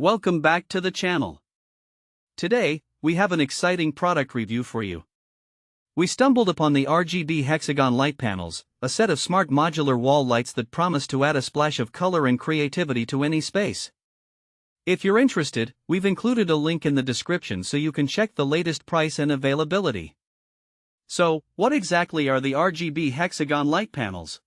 Welcome back to the channel. Today, we have an exciting product review for you. We stumbled upon the RGB Hexagon Light Panels, a set of smart modular wall lights that promise to add a splash of color and creativity to any space. If you're interested, we've included a link in the description so you can check the latest price and availability. So, what exactly are the RGB Hexagon Light Panels?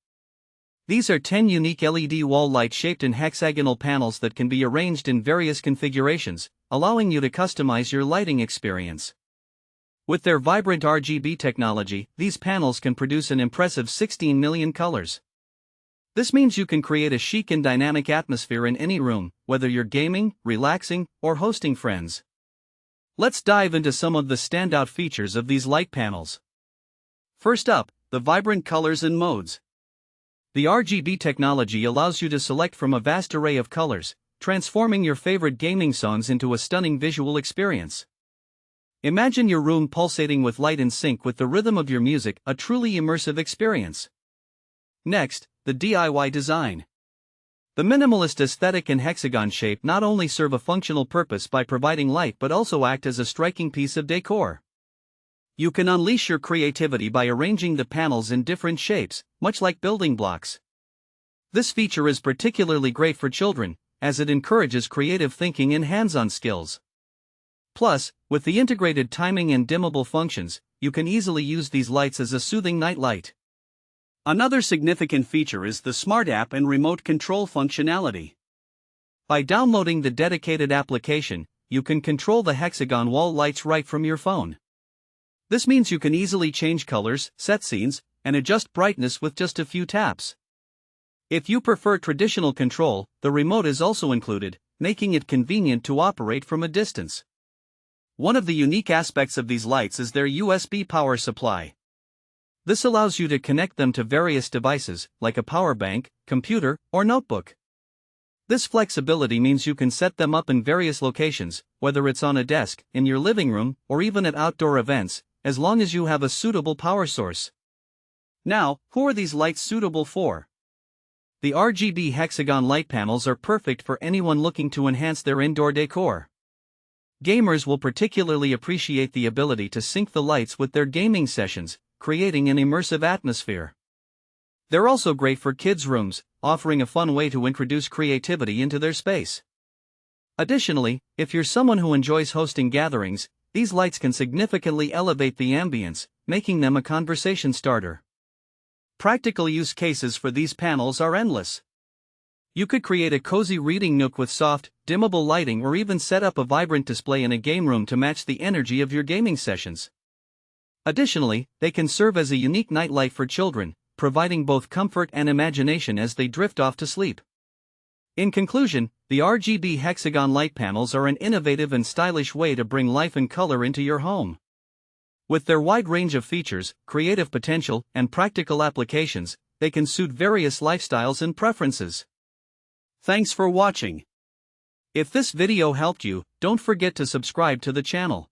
These are 10 unique LED wall lights shaped in hexagonal panels that can be arranged in various configurations, allowing you to customize your lighting experience. With their vibrant RGB technology, these panels can produce an impressive 16 million colors. This means you can create a chic and dynamic atmosphere in any room, whether you're gaming, relaxing, or hosting friends. Let's dive into some of the standout features of these light panels. First up, the vibrant colors and modes. The RGB technology allows you to select from a vast array of colors, transforming your favorite gaming songs into a stunning visual experience. Imagine your room pulsating with light in sync with the rhythm of your music, a truly immersive experience. Next, the DIY design. The minimalist aesthetic and hexagon shape not only serve a functional purpose by providing light but also act as a striking piece of decor. You can unleash your creativity by arranging the panels in different shapes, much like building blocks. This feature is particularly great for children, as it encourages creative thinking and hands-on skills. Plus, with the integrated timing and dimmable functions, you can easily use these lights as a soothing night light. Another significant feature is the Smart App and remote control functionality. By downloading the dedicated application, you can control the hexagon wall lights right from your phone. This means you can easily change colors, set scenes, and adjust brightness with just a few taps. If you prefer traditional control, the remote is also included, making it convenient to operate from a distance. One of the unique aspects of these lights is their USB power supply. This allows you to connect them to various devices, like a power bank, computer, or notebook. This flexibility means you can set them up in various locations, whether it's on a desk, in your living room, or even at outdoor events, as long as you have a suitable power source. Now, who are these lights suitable for? The RGB Hexagon Light Panels are perfect for anyone looking to enhance their indoor decor. Gamers will particularly appreciate the ability to sync the lights with their gaming sessions, creating an immersive atmosphere. They're also great for kids' rooms, offering a fun way to introduce creativity into their space. Additionally, if you're someone who enjoys hosting gatherings, these lights can significantly elevate the ambience, making them a conversation starter. Practical use cases for these panels are endless. You could create a cozy reading nook with soft, dimmable lighting or even set up a vibrant display in a game room to match the energy of your gaming sessions. Additionally, they can serve as a unique nightlight for children, providing both comfort and imagination as they drift off to sleep. In conclusion, the RGB Hexagon Light Panels are an innovative and stylish way to bring life and color into your home. With their wide range of features, creative potential, and practical applications, they can suit various lifestyles and preferences. Thanks for watching. If this video helped you, don't forget to subscribe to the channel.